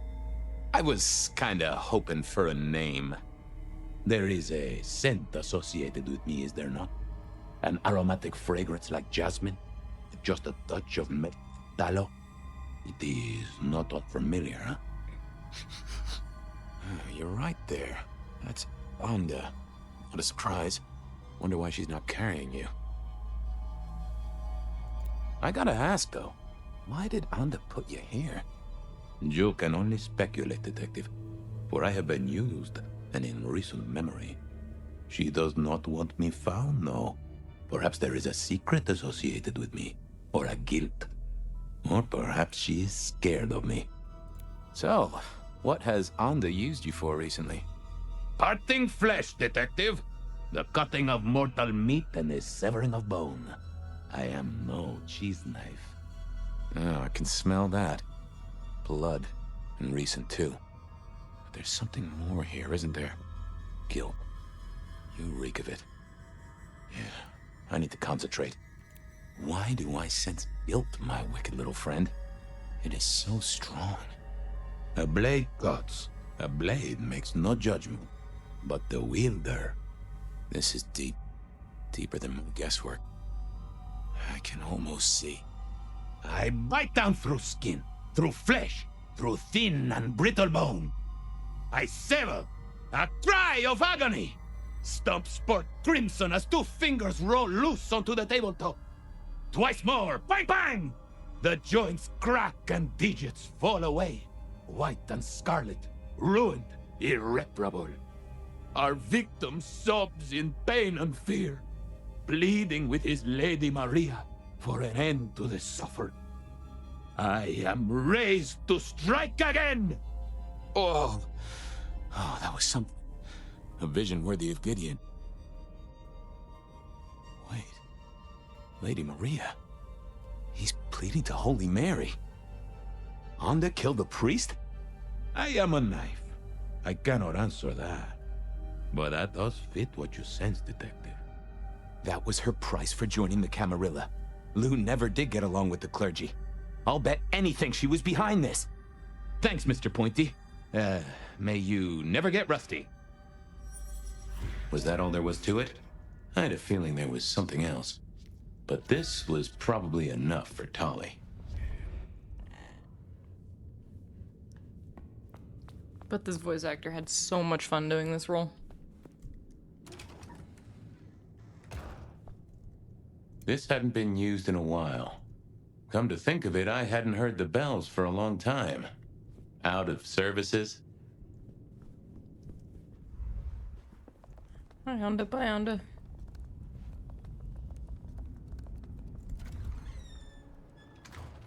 I was kinda hoping for a name. There is a scent associated with me, is there not? An aromatic fragrance like jasmine, just a touch of tallow. It is not unfamiliar, huh? You're right there. That's Anda. What a surprise. Wonder why she's not carrying you. I gotta ask, though. Why did Anda put you here? You can only speculate, detective. For I have been used, and in recent memory. She does not want me found, no. Perhaps there is a secret associated with me, or a guilt. Or perhaps she is scared of me. So, what has Anda used you for recently? Parting flesh, detective. The cutting of mortal meat and the severing of bone. I am no cheese knife. Oh, I can smell that. Blood. And recent, too. But there's something more here, isn't there? Guilt. You reek of it. Yeah, I need to concentrate. Why do I sense guilt, my wicked little friend? It is so strong. A blade cuts. A blade makes no judgment. But the wielder... This is deep. Deeper than my guesswork. I can almost see. I bite down through skin, through flesh, through thin and brittle bone. I sever, a cry of agony. Stumps spurt crimson as two fingers roll loose onto the tabletop. Twice more, bang bang! The joints crack and digits fall away. White and scarlet, ruined, irreparable. Our victim sobs in pain and fear, pleading with his Lady Maria for an end to the suffering. I am raised to strike again! Oh, that was something. A vision worthy of Gideon. Wait. Lady Maria. He's pleading to Holy Mary. Onda killed the priest? I am a knife. I cannot answer that. But that does fit what you sense, Detective. That was her price for joining the Camarilla. Lou never did get along with the clergy. I'll bet anything she was behind this. Thanks, Mr. Pointy. May you never get rusty. Was that all there was to it? I had a feeling there was something else. But this was probably enough for Tolly. But this voice actor had so much fun doing this role. This hadn't been used in a while. Come to think of it, I hadn't heard the bells for a long time. Out of services. Bye, Onda. Bye, Onda.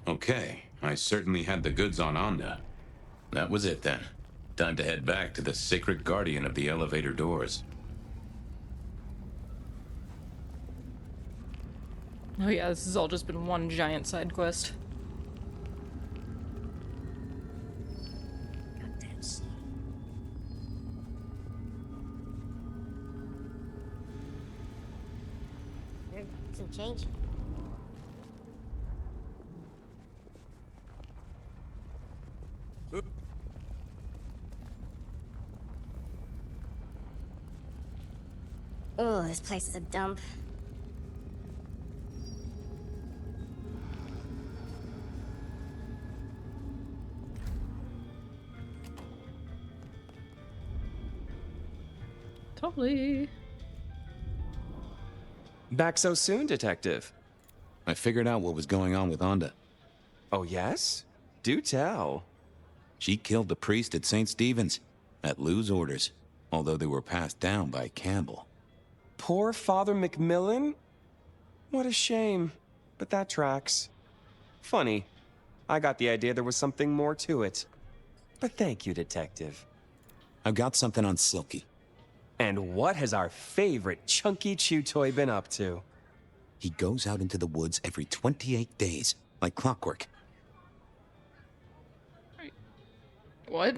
Okay, I certainly had the goods on Onda. That was it then. Time to head back to the sacred guardian of the elevator doors. Oh yeah, this has all just been one giant side quest. Goddamn sea. Here's some change. Oh, this place is a dump. Totally. Back so soon, Detective? I figured out what was going on with Onda. Oh, yes? Do tell. She killed the priest at St. Stephen's, at Lou's orders, although they were passed down by Campbell. Poor Father Macmillan? What a shame, but that tracks. Funny, I got the idea there was something more to it. But thank you, Detective. I've got something on Silky. And what has our favorite chunky chew toy been up to? He goes out into the woods every 28 days, like clockwork. What?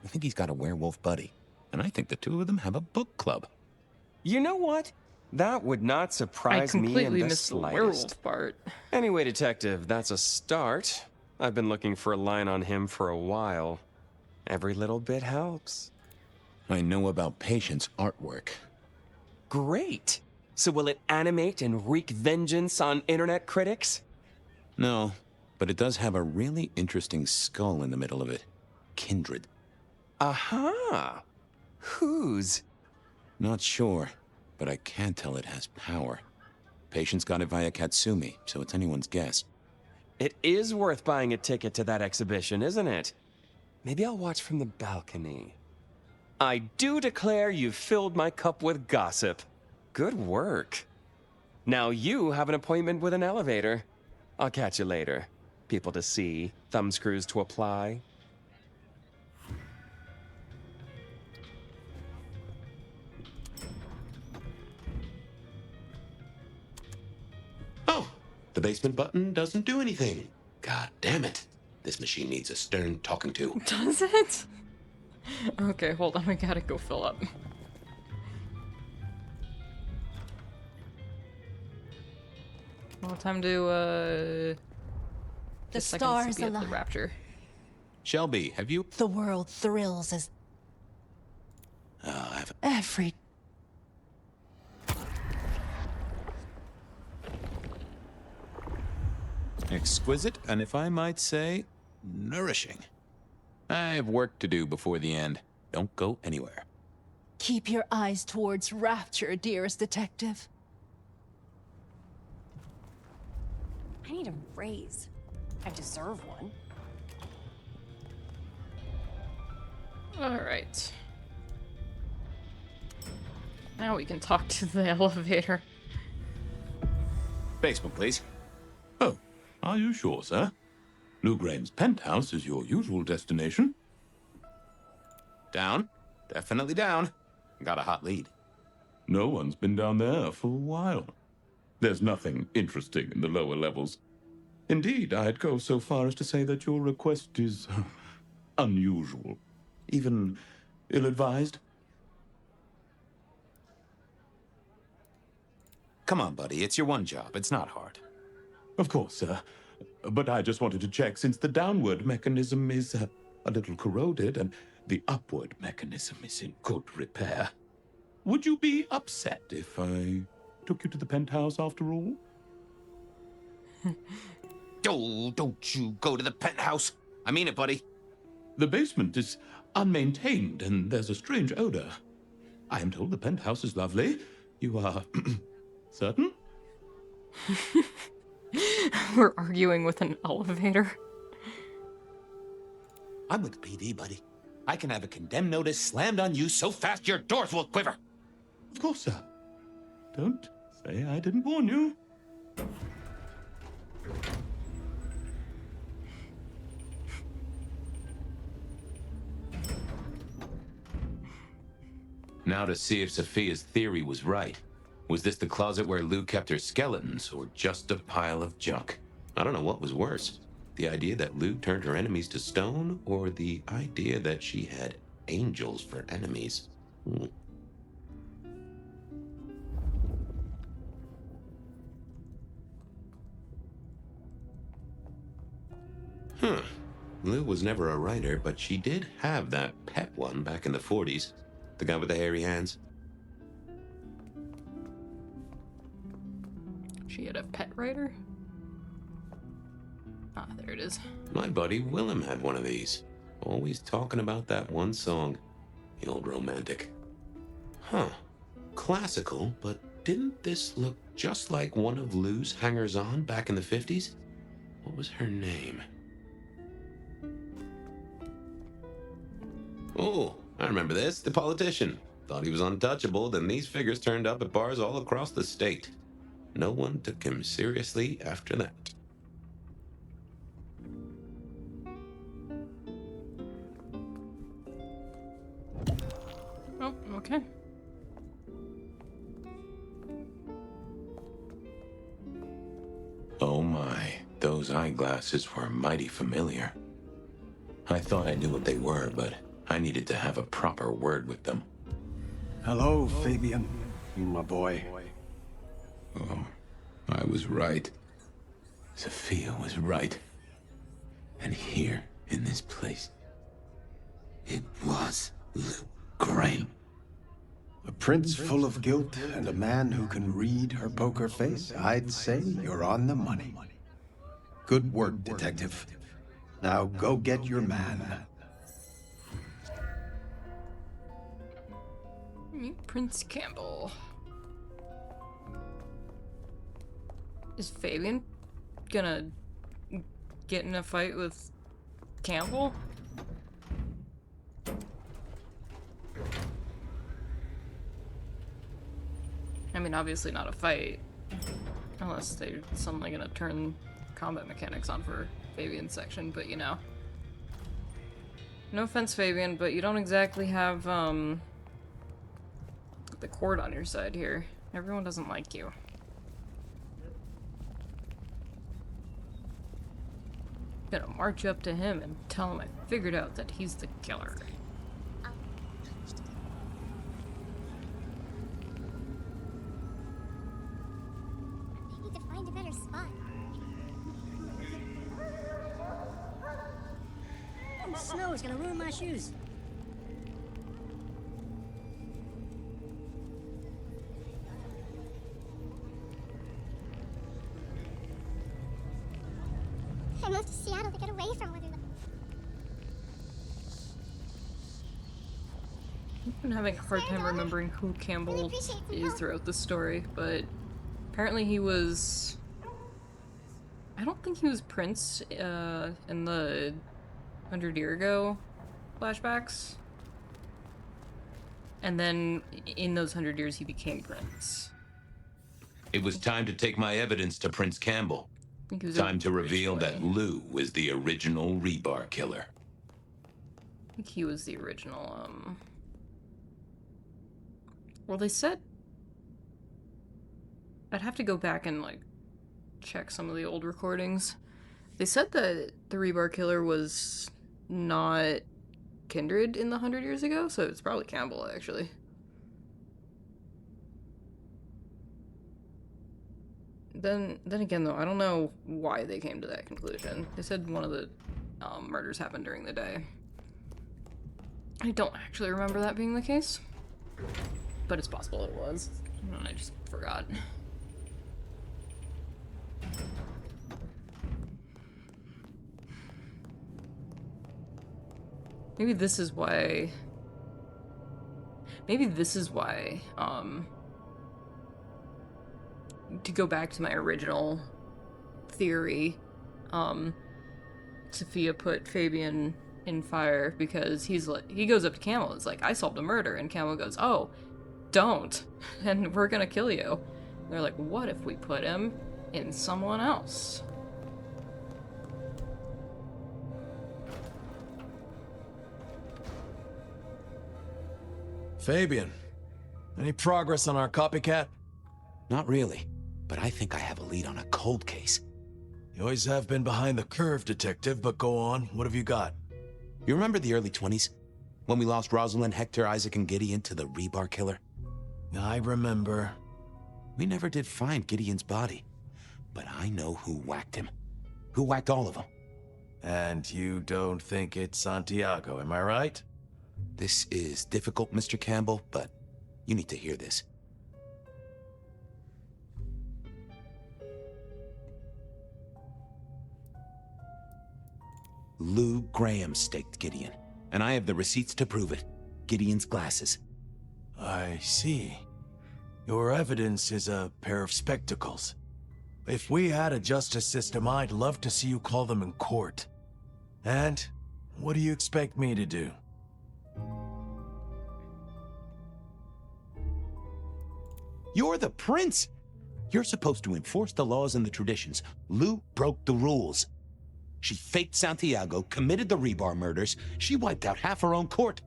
I think he's got a werewolf buddy, and I think the two of them have a book club. You know what? That would not surprise me in completely the missed the slightest. werewolf part. Anyway, Detective, that's a start. I've been looking for a line on him for a while. Every little bit helps. I know about Patience artwork. Great! So will it animate and wreak vengeance on internet critics? No, but it does have a really interesting skull in the middle of it. Kindred. Aha! Whose? Not sure, but I can tell it has power. Patience got it via Katsumi, so it's anyone's guess. It is worth buying a ticket to that exhibition, isn't it? Maybe I'll watch from the balcony. I do declare you've filled my cup with gossip. Good work. Now you have an appointment with an elevator. I'll catch you later. People to see, thumbscrews to apply. The basement button doesn't do anything. God damn it. This machine needs a stern talking to. Does it? Okay, hold on, we gotta go fill up. Well, time to, The just stars the align. rapture. Shelby, have you... The world thrills as every Exquisite, and if I might say, nourishing. I have work to do before the end. Don't go anywhere. Keep your eyes towards rapture, dearest detective. I need a raise. I deserve one. Alright. Now we can talk to the elevator. Basement, please. Oh, are you sure, sir? Lou Graham's penthouse is your usual destination. Down. Definitely down. Got a hot lead. No one's been down there for a while. There's nothing interesting in the lower levels. Indeed, I'd go so far as to say that your request is unusual. Even ill-advised. Come on, buddy. It's your one job. It's not hard. Of course, sir. But I just wanted to check since the downward mechanism is a little corroded and the upward mechanism is in good repair. Would you be upset if I took you to the penthouse after all? Oh, don't you go to the penthouse. I mean it, buddy. The basement is unmaintained and there's a strange odor. I am told the penthouse is lovely. You are certain? We're arguing with an elevator. I'm with the PD, buddy. I can have a condemn notice slammed on you so fast your doors will quiver. Of course, sir. Don't say I didn't warn you. Now to see if Sophia's theory was right. Was this the closet where Lou kept her skeletons, or just a pile of junk? I don't know what was worse. The idea that Lou turned her enemies to stone, or the idea that she had angels for enemies? Huh. Lou was never a writer, but she did have that pet one back in the 40s. The guy with the hairy hands. She had a pet writer? Ah, there it is. My buddy Willem had one of these. Always talking about that one song. The old romantic. Huh. Classical, but didn't this look just like one of Lou's hangers-on back in the 50s? What was her name? Oh, I remember this. The politician. Thought he was untouchable, then these figures turned up at bars all across the state. No one took him seriously after that. Oh, okay. Oh my, those eyeglasses were mighty familiar. I thought I knew what they were, but I needed to have a proper word with them. Hello, Fabien, my boy. Oh, I was right. Sophia was right. And here, in this place, it was Lou Graham. A prince full of guilt and a man who can read her poker face. I'd say you're on the money. Good work, detective. Now go get your man. Meet Prince Campbell. Is Fabien gonna get in a fight with Campbell? I mean, obviously not a fight. Unless they're suddenly gonna turn combat mechanics on for Fabian's section, but you know. No offense, Fabien, but you don't exactly have, the court on your side here. Everyone doesn't like you. march up to him and tell him I figured out that he's the killer. I need to find a better spot. The snow is gonna ruin my shoes. I moved to Seattle to get away from one another. I've been having a hard time remembering who Campbell is throughout the story, but apparently he was... I don't think he was Prince in the 100 Year Ago flashbacks. And then in those 100 years he became Prince. It was time to take my evidence to Prince Campbell. Time to reveal that Lou was the original rebar killer. I think he was the original, Well, they said... I'd have to go back and, like, check some of the old recordings. They said that the rebar killer was not Kindred in the 100 Years Ago, so it's probably Campbell, actually. Then again, though, I don't know why they came to that conclusion. They said one of the murders happened during the day. I don't actually remember that being the case, but it's possible it was. I just forgot. Maybe this is why... to go back to my original theory, Sophia put Fabien in fire because he goes up to Camel and is like, I solved a murder, and Camel goes, oh, don't, and we're gonna kill you. And they're like, what if we put him in someone else? Fabien, any progress on our copycat? Not really, but I think I have a lead on a cold case. You always have been behind the curve, Detective, but go on. What have you got? You remember the early 20s? When we lost Rosalind, Hector, Isaac, and Gideon to the rebar killer? I remember. We never did find Gideon's body, but I know who whacked him. Who whacked all of them. And you don't think it's Santiago, am I right? This is difficult, Mr. Campbell, but you need to hear this. Lou Graham staked Gideon, and I have the receipts to prove it. Gideon's glasses. I see. Your evidence is a pair of spectacles. If we had a justice system, I'd love to see you call them in court. And what do you expect me to do? You're the prince! You're supposed to enforce the laws and the traditions. Lou broke the rules. She faked Santiago, committed the rebar murders. She wiped out half her own court.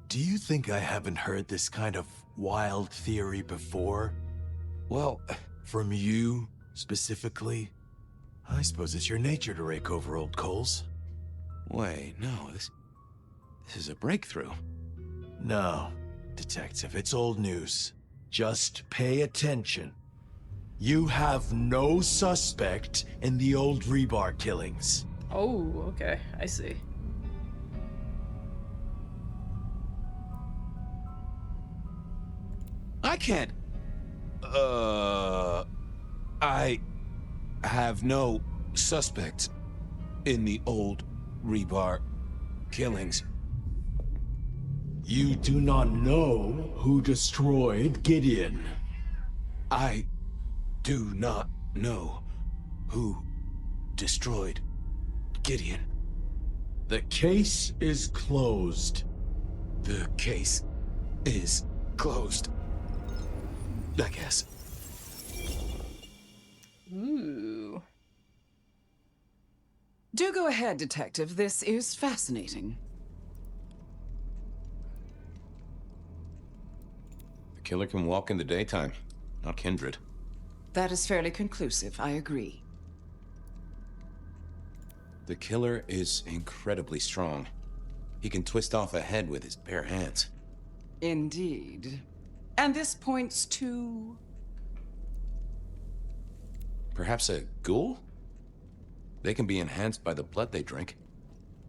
Do you think I haven't heard this kind of wild theory before? Well, from you, specifically? I suppose it's your nature to rake over old coals. Wait, no, this is a breakthrough. No, Detective, it's old news. Just pay attention. You have no suspect in the old rebar killings. Oh, okay, I see. I can't... I have no suspect in the old rebar killings. You do not know who destroyed Gideon. I do not know who destroyed Gideon. The case is closed. The case is closed, I guess. Ooh. Do go ahead, Detective. This is fascinating. The killer can walk in the daytime, not Kindred. That is fairly conclusive, I agree. The killer is incredibly strong. He can twist off a head with his bare hands. Indeed. And this points to... Perhaps a ghoul? They can be enhanced by the blood they drink.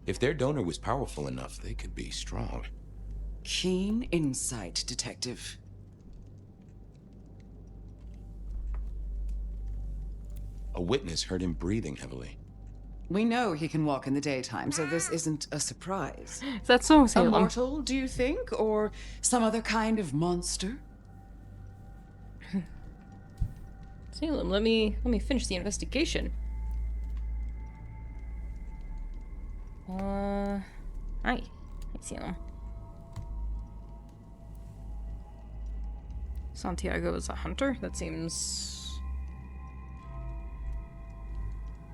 If their donor was powerful enough, they could be strong. Keen insight, Detective. A witness heard him breathing heavily. We know he can walk in the daytime, so this isn't a surprise. That's so A Salem. mortal, do you think? Or some other kind of monster? Salem, let me finish the investigation. Hi, Salem. Santiago is a hunter? That seems...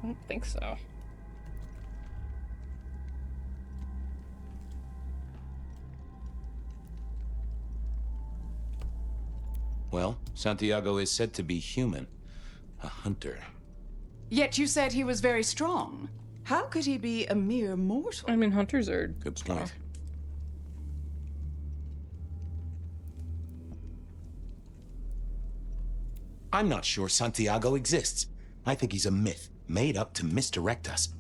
I don't think so. Well, Santiago is said to be human. A hunter. Yet you said he was very strong. How could he be a mere mortal? I mean, hunters are... Good point. I'm not sure Santiago exists. I think he's a myth, made up to misdirect us.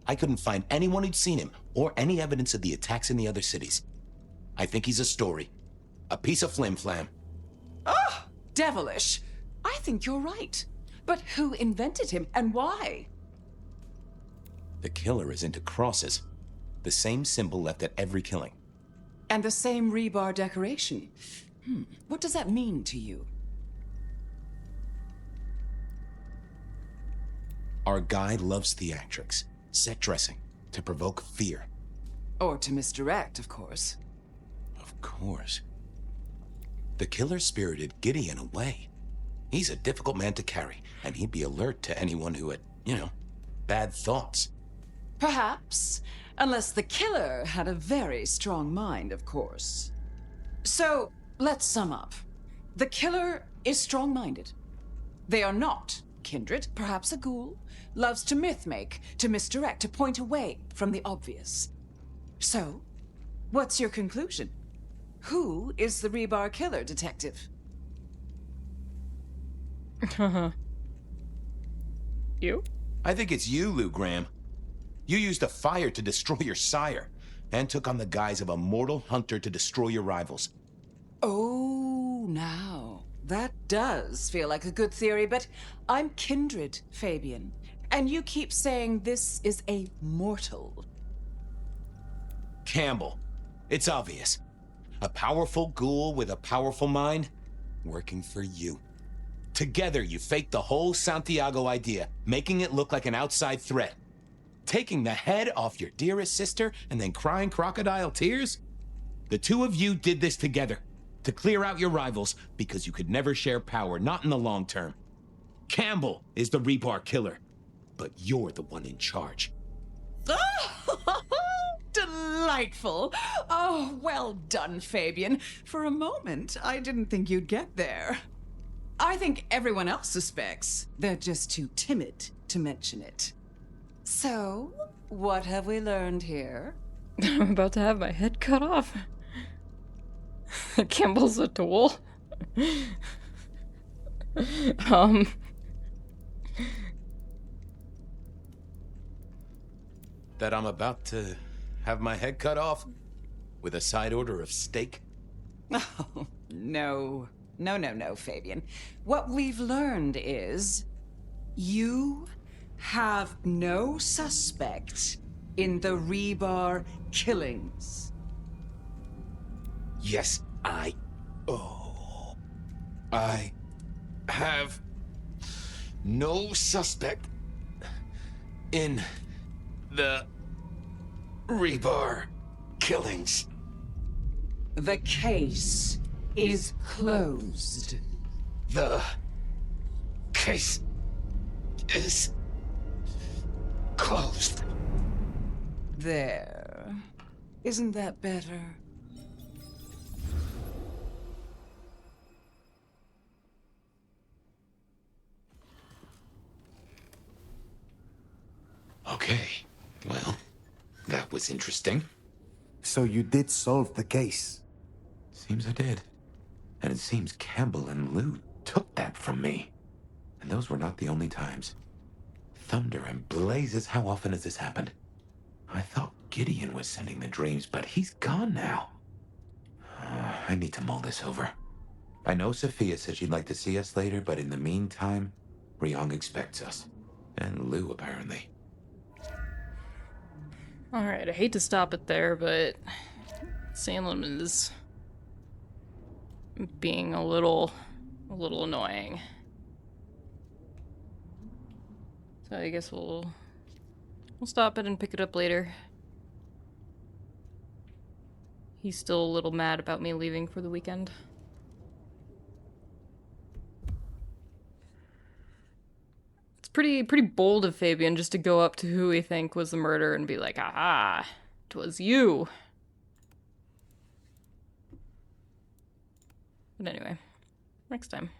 I couldn't find anyone who'd seen him, or any evidence of the attacks in the other cities. I think he's a story. A piece of flim-flam. Ah, devilish. I think you're right. But who invented him, and why? The killer is into crosses. The same symbol left at every killing. And the same rebar decoration. What does that mean to you? Our guy loves theatrics, set dressing, to provoke fear. Or to misdirect, of course. Of course. The killer spirited Gideon away. He's a difficult man to carry, and he'd be alert to anyone who had, bad thoughts. Perhaps. Unless the killer had a very strong mind, of course. So, let's sum up. The killer is strong-minded. They are not kindred, perhaps a ghoul, loves to myth-make, to misdirect, to point away from the obvious. So, what's your conclusion? Who is the rebar killer, Detective? You? I think it's you, Lou Graham. You used a fire to destroy your sire, and took on the guise of a mortal hunter to destroy your rivals. Oh, now. That does feel like a good theory, but I'm kindred, Fabien. And you keep saying this is a mortal. Campbell. It's obvious. A powerful ghoul with a powerful mind, working for you. Together, you faked the whole Santiago idea, making it look like an outside threat. Taking the head off your dearest sister and then crying crocodile tears? The two of you did this together, to clear out your rivals, because you could never share power, not in the long term. Campbell is the rebar killer, but you're the one in charge. Delightful. Oh, well done, Fabien. For a moment, I didn't think you'd get there. I think everyone else suspects. They're just too timid to mention it. So, what have we learned here? I'm about to have my head cut off. Campbell's a tool. That I'm about to have my head cut off with a side order of steak? Oh, no. No, Fabien. What we've learned is you have no suspect in the rebar killings. Yes, I have no suspect in the rebar killings. The case is closed. The case is closed. There. Isn't that better? Okay, That was interesting. So you did solve the case? Seems I did. And it seems Campbell and Lou took that from me. And those were not the only times. Thunder and blazes, how often has this happened? I thought Gideon was sending the dreams, but he's gone now. I need to mull this over. I know Sophia said she'd like to see us later, but in the meantime, Ryong expects us. And Lou, apparently. Alright, I hate to stop it there, but Salem is being a little annoying. So I guess we'll stop it and pick it up later. He's still a little mad about me leaving for the weekend. It's pretty bold of Fabien just to go up to who we think was the murderer and be like, "Aha, it was you." But anyway, next time.